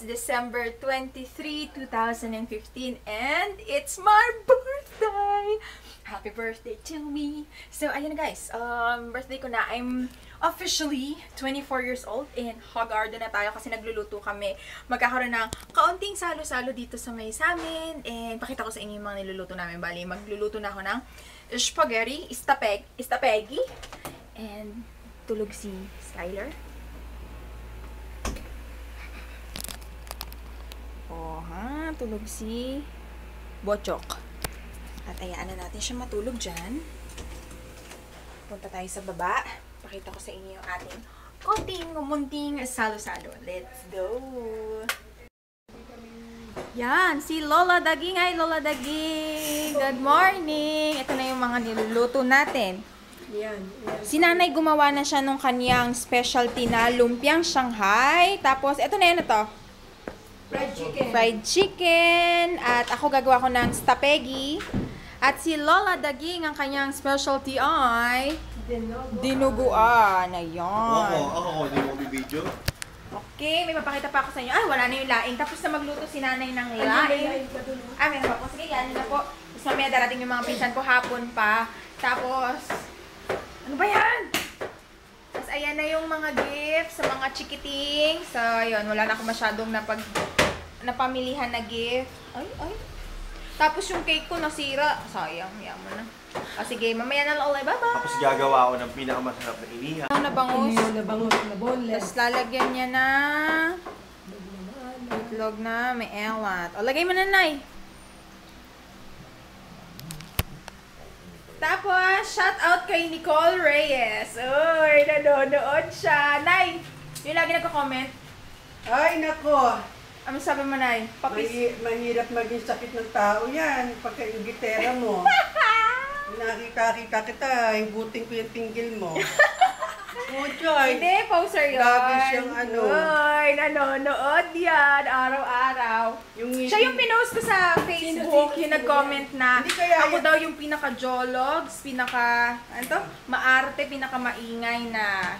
December 23, 2015, and it's my birthday! Happy birthday to me! So, ayun na guys, birthday ko na. I'm officially 24 years old and hog-garden na tayo kasi nagluluto kami. Magkakaroon ng kaunting salo-salo dito sa may samin, and pakita ko sa inyo yung mga niluluto namin. Bali, magluluto na ako ng spaghetti, istapegi, and tulog si Skyler. Oh, ha? Tulog si Bochok. At ayaan na natin siya matulog dyan. Punta tayo sa baba. Pakita ko sa inyo yung ating munting salo-salo. Let's go! Yan, si Lola Daging. Hi, Lola Daging! Good morning! Ito na yung mga niluluto natin. Si Nanay gumawa na siya nung kanyang specialty na lumpiang Shanghai. Tapos, ito na yun ito. Fried chicken. At ako gagawa ko ng stapegi. At si Lola Daging, ang kanyang specialty ay dinuguan. Ayan. Ako, hindi mo bibidyo. Okay, may papakita pa ako sa inyo. Ay, wala na yung laing. Tapos na magluto si Nanay ng laing. Meron pa po. Sige, yan na po. Tapos mamaya darating yung mga pinsan ko hapon pa. Tapos, ano ba yan? Tapos ayan na yung mga gifts sa mga chikiting. So, yun. Wala na ako masyadong napamilihan na gift. Ay. Tapos yung cake ko nasira. Sayang, yaman na. Sige, mamaya na lang ulit. Bye-bye! Tapos gagawa ako ng pinakamasarap na inihaw. Nabangus na boneless. Tapos lalagyan niya na itlog na may elat. O, lagay mo na, Nay. Tapos, shout out kay Nicole Reyes. Uy, nanonood siya. Nay, yung lagi nagko-comment. Ay, nako. Ano sabi mo, Nay? Mahirap maging sakit ng tao yan. Pagka yung gitera mo. Nakita kita, hibutin ko yung tinggil mo. Oh, Joy. Hindi, poser yun. Lagi siyang ano. Uy, nanonood yan. Araw-araw. Siya yung pinost ko sa Facebook. Yung nag-comment na ako daw yung pinaka-jologs, maarte, pinaka-maingay na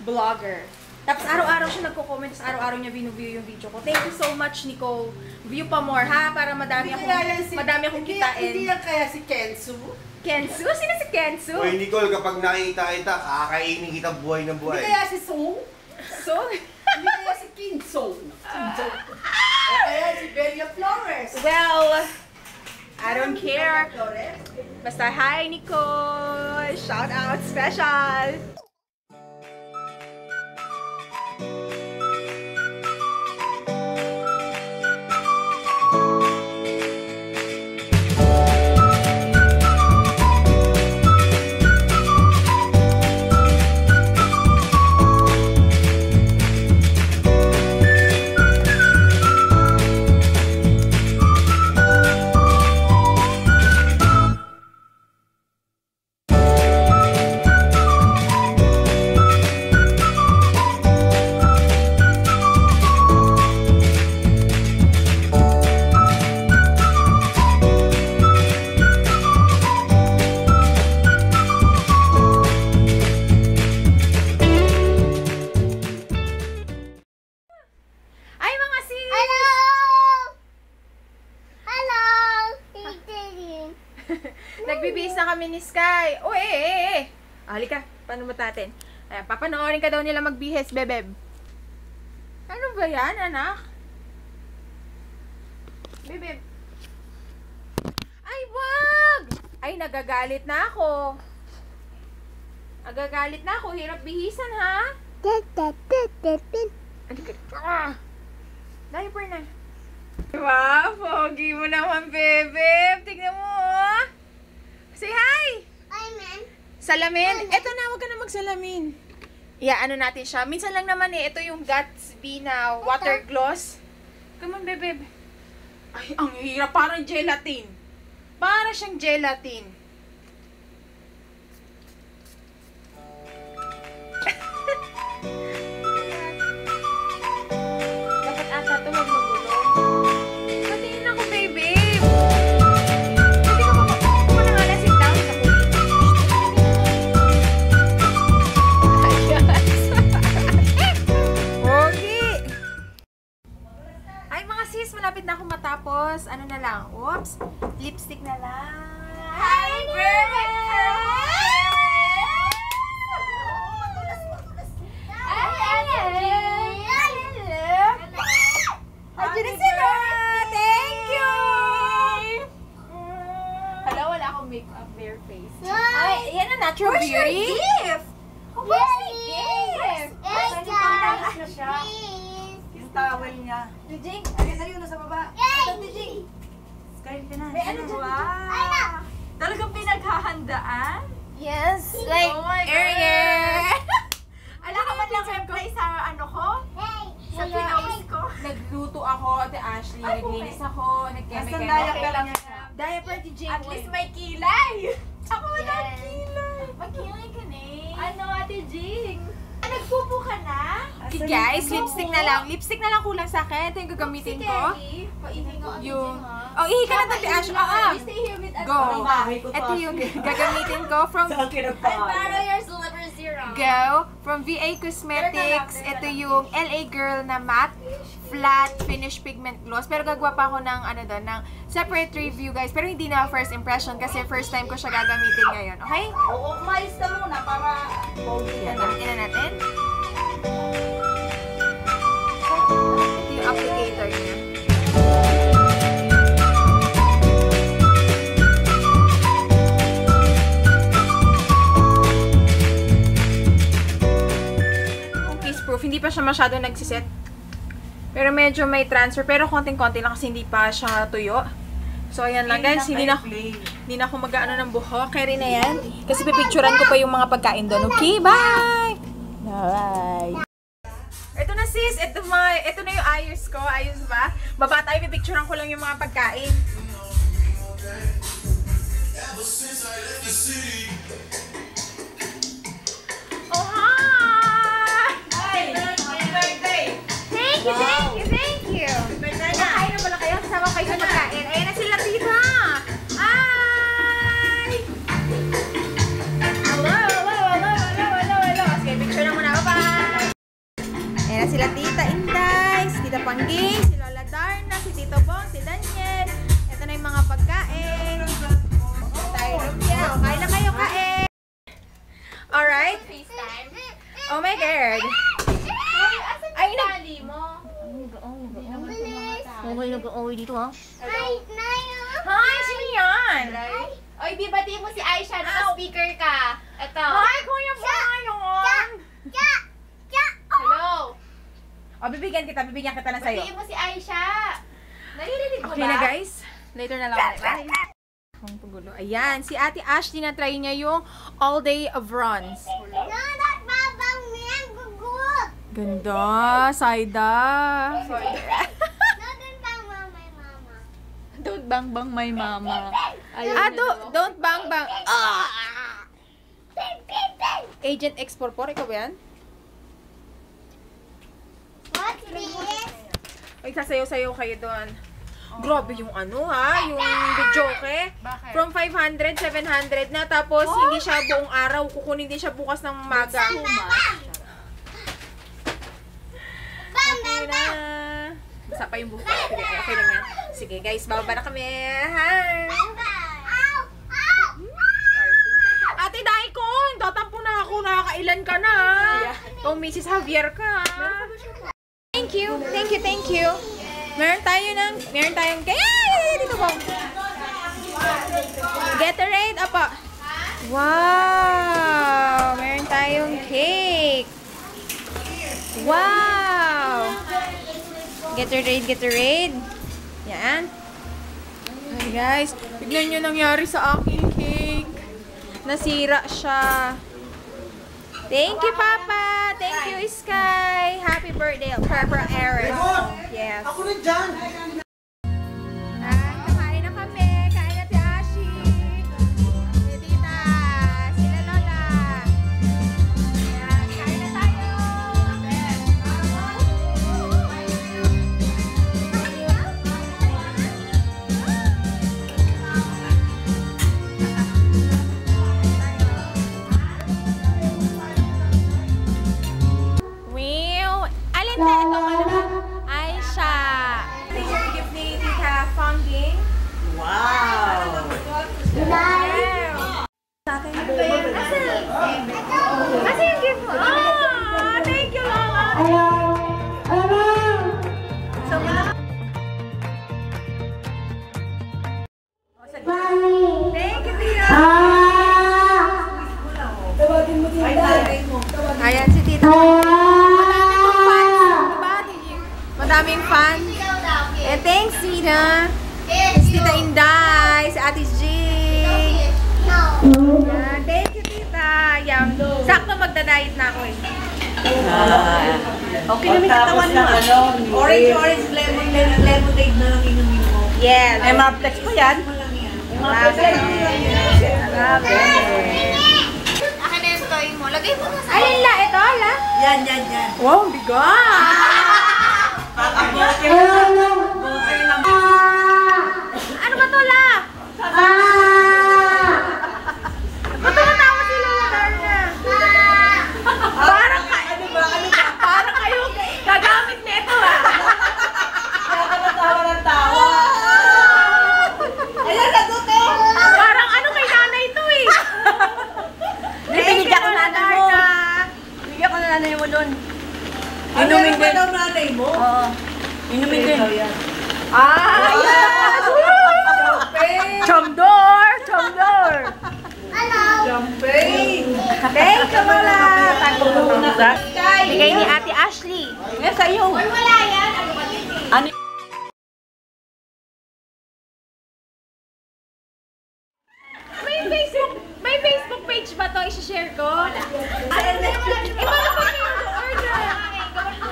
vlogger. Tapos araw-araw siya nagko-comment, tapos araw-araw niya view yung video ko. Thank you so much, Nicole. View pa more, ha? Para madami akong kitain. Hindi yan kaya si Kensu? Kensu? Sino si Kensu? Uy, Nicole, kapag nakita kita, kakainin kita buhay ng buhay. Hindi kaya si Song? Song? Hindi kaya si King Song? O kaya si Belia Flores? Well, I don't care. Basta, hi, Nicole! Shout out special! Nagbibihis na kami ni Sky. Oh, halika, paano mo natin? Ayan, papanoorin ka daw nila magbihis, bebeb. Ano ba yan, anak? Bebeb. Ay, wag! Ay, nagagalit na ako. Nagagalit na ako. Hirap bihisan, ha? Diaper na. Wow, pogi mo naman, bebeb. Tignan mo, oh. Say hi! Hi, ma'am. Salamin? Eto na, huwag ka na magsalamin. Ano natin siya. Minsan lang naman ito yung Gatsby na water gloss. Come on, bebeb. Ay, ang hirap. Parang gelatin. Para siyang gelatin. Dapat ata ito magmagulo. Patingin ako, baby. Pwede ka pa na nga na sit down sa kulit. Ayos. Okay. Lipstick na lang. Happy birthday! Thank you! Hala, wala akong makeup, bare face. Ay, yan ang natural beauty. Gift? Where's my gift? Tapos na siya. Yung towel niya. Dijing, Ayun na yun, nasa baba. ito Dijing. Sky, ka na. May ano dyan? Wow! Talagang pinaghahandaan? Yes, like, Oh my God. area. Alam ka man lang siyempre sa ano ko? Sa pinost ko? Nagluto ako, Ate Ashley. Ay, Naglinis ako, Nasaan nag-keme-keme. diaper lang niya? Diaper, Dijing. At least may kilay! Ako wala Yes. kilay! Magkilay ka na eh. Ano, Ate Jing? Nagpupo ka na? Okay, guys, lipstick na lang. Lipstick na lang kulang sa akin. Ito yung gagamitin ko. Paihi ko, Ate Yung... Jing, ha? Oh, ihi ka na, Ate Ash. You stay here with Ate Go. Jing. Bahay ko to. Ito yung gagamitin ko from Saan I'll kinagpaan? borrow your Silver Zero. Go. From VA Cosmetics. Ito yung LA Girl na matte flat finish pigment gloss. Pero gagawa pa ako ng ano doon, ng separate review, guys. Pero hindi na first impression kasi first time ko siya gagamitin ngayon. Okay? Oo, umalis ka muna para pogi ka Yan, na. gamitin na natin. Ito yung applicator niya. Case proof, hindi pa siya masyado nagsiset. Pero medyo may transfer. Pero konting-konti lang kasi hindi pa siya tuyo. So, ayan lang guys. Hindi na ako mag-ano ng buhok. Carry na yan. Kasi pipicturan ko pa yung mga pagkain doon. Okay, bye! Bye! Ito na sis. Ito na yung ayos ko. Ayos ba? Baba tayo. Pipicturan ko lang yung mga pagkain. Oh, hi! Happy birthday! Thank you, thank you, thank you. Kumakain na pala kayo. Kasama kayo sa pagkain. Ayan na sila, tita. Hi! Hello. Sige, picture na muna. Bye-bye. Ayan na sila, tita Inday, si tita Pangging, si Lola Darna, si Tito Bong, si Daniel. Ito na yung mga pagkain. Tayo lumpia. O, kain na kayo, kain. Alright. FaceTime. Oh my God. Asan Ay, yung tali mo? Okay, nag-away dito, ha? Hi, Naya. Hi, sino yan? Oy, bibatiin mo si Aisha. Naka-speaker ka. Ito. Hi, Kuya Bayon! Hello. O, bibigyan kita na sa'yo. Batiin mo si Aisha. Naririnig mo Okay ba? na, guys. Later na lang ulit. Bye. Ang pagulo. Ayan, si Ate Ashley na try niya yung All Day of Runs. Ganda, Saida. Don't bang bang my mama. Don't bang bang. Agent X44, ikaw ba yan? Ay, sasayaw-sayaw kayo doon. Grabe yung ano ha, yung videoke. Bakit? From 500, 700 na. Tapos, hindi siya buong araw. Kukunin din siya bukas ng umaga. Okay na. Basta pa yung buhok. Sige, okay lang yan. Sige guys, bababa na kami. Hi! Ate Daikon, tatampo na ako. Nakakailan ka na. Kung Mrs. Javier ka. Thank you. Meron tayong dito po. Gatorade, apa. Wow! Meron tayong cake. Wow! Gatorade. Yan. Ay guys, tignan nyo nangyari sa aking cake. Nasira siya. Thank you, Papa. Thank you, Sky. Happy birthday, Papa Aaron. Yes. Ako na dyan! Kakain na kami. Kain na si Ashi. Si Tita. Sila Lola. Ayan, kain na tayo. Wow! Alin na itong ano? Aisha. Kasi yung gift mo. Ah, thank you, Lola. Thank you, Tita. Ayan si Tita. Madaming fans. And thanks, Tita. Si Tita Inday, si Ate G. Yan, thank you, Tita. Yan. Sakto magda-diet na ako eh. Okay na may katawan mo. Orange, lemonade na lang inumin mo. Yes. Ay, Marplex po yan. Akin na yung toy mo. Lagay mo na sa... Alin la? Ito, la? Yan. Wow, bigat! Ano ba to, la? Ba't tumatawa si Lola Darna? Parang kayo gagamit nito, ah. Ayan, naguto! Parang ano kay nanay to, eh. Binigyan ko nanay mo. Binigyan ko na nanay mo doon. Inumin din. Ano ba nanay mo? Oo. Inumin din. Ah, yes! Chomdor! Champagne! Thank you, Lola! Bigay ni Ate Ashley. Ngayon sa'yo. Uy, wala yan. Ano ba din eh? Ano? May Facebook page ba to? I-share ko? Wala. Paano ba kayo order?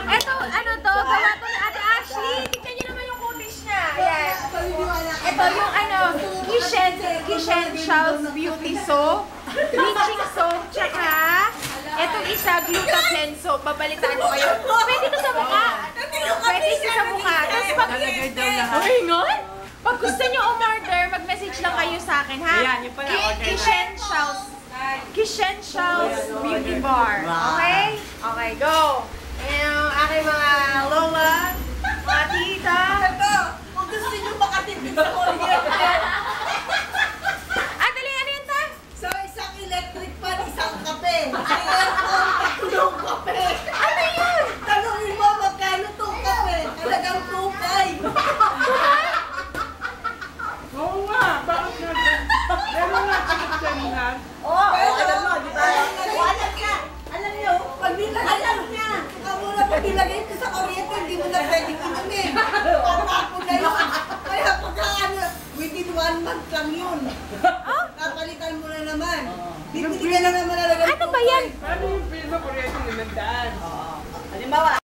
Ito, ano to? Gawa to ni Ate Ashley. Tignan niyo naman yung cookies niya. Ayan. Ito yung ano, Essentials Beauty Soap, bleaching soap, tsaka itong isa, Glutathione soap. Babalitaan ko kayo. Pwede to sa mukha. Pwede ito sa mukha. Tapos pag... Ay, ngon? Pag gusto nyo umorder, mag-message lang kayo sa akin, ha? Ayan, yung pala, order na. Essentials Beauty Bar. Okay? Okay, go! Ayan yung aking mga lola, mga tita. Kung gusto nyo makatipid sa kuryente. Dali, ano yun, ta? So, isang electric fan, isang kape. Sa aircon, tatlong kape. Ano yun? Tanungin mo, magkano itong kape? Talagang tukay. Oo nga, bakit nga? Meron nga kinagsaningan. Oo, alam mo, di ba? Alam nyo, pag nilagay niya. Muna pag nilagay ito sa kuryente, hindi mo na pwedeng inumin. Papako na yun. Kaya pagka within 1 month lang yun. Kapalitan mo na naman. Bibigyan na naman na lang. Ano ba yan? Ano yung piso kuryente limandaan? Halimbawa,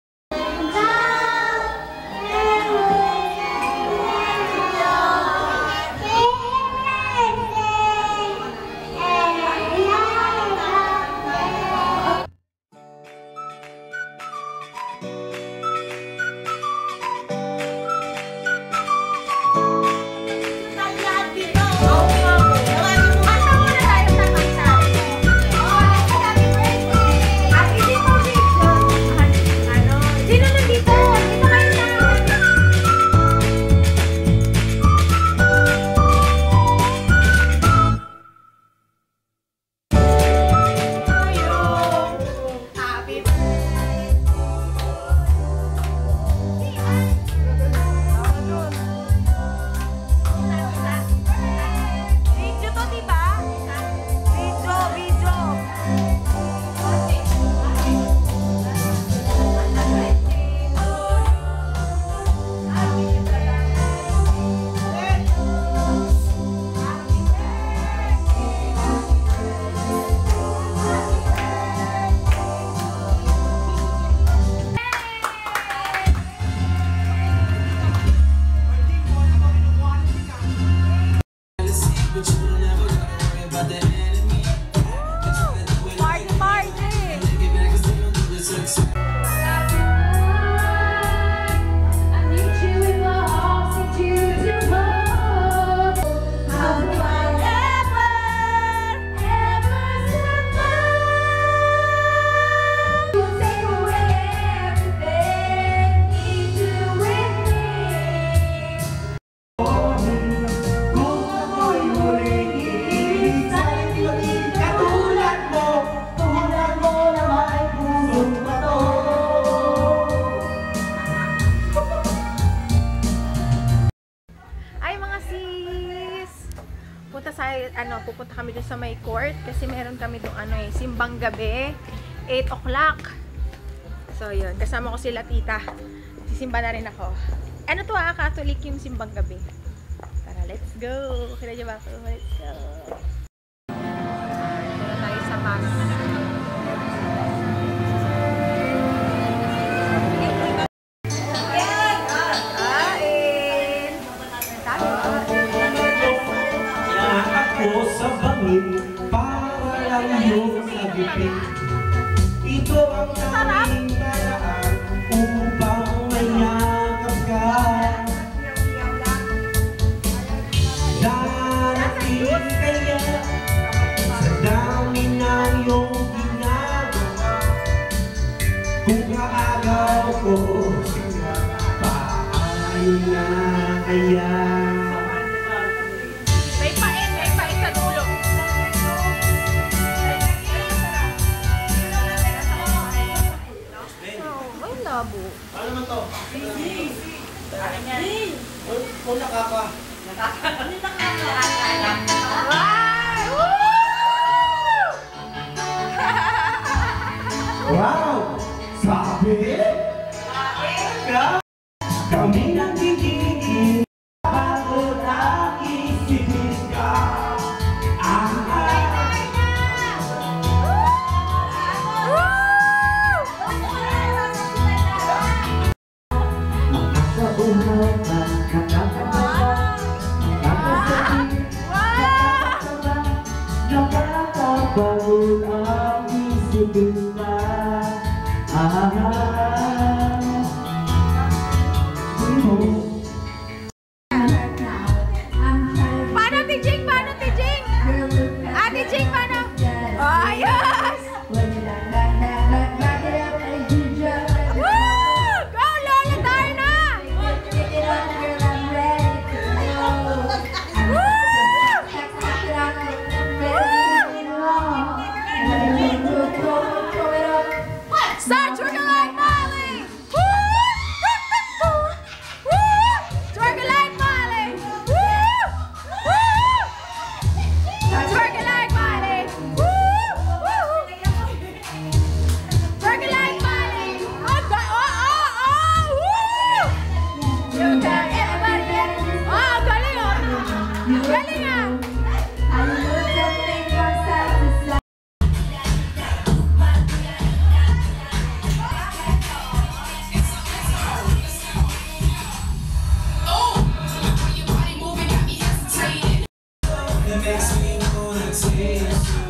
pupunta kami doon sa may court kasi meron kami doon simbang gabi, 8 o'clock. So yun, kasama ko sila tita. Sisimba na rin ako. Ano to Catholic yung simbang gabi. Tara, let's go. Kaya niyo ba ako? Let's go. Ito na tayo sa mass. Sa bangin, para lang yung sagipin. Ito ang tanging paraan upang mayakap ka. Darating kaya sa dami ng iyong ginagawa. Kung kaagaw ko, paano na kaya? Ano naman to? Kung nakaka. Wow! Sabi? Kami nang gigigil bago nakisipin ka. Pagod ang isipin ka. Paano, Tijing? Paano, Tijing? Tijing, paano? Ayos! Go, Lola, tayo na! Start twerking like Miley! Twerking like Miley! Twerking like Miley! Twerking like Miley! You got everybody in. Oh, galing oh! Galing ah! That makes me wanna taste you.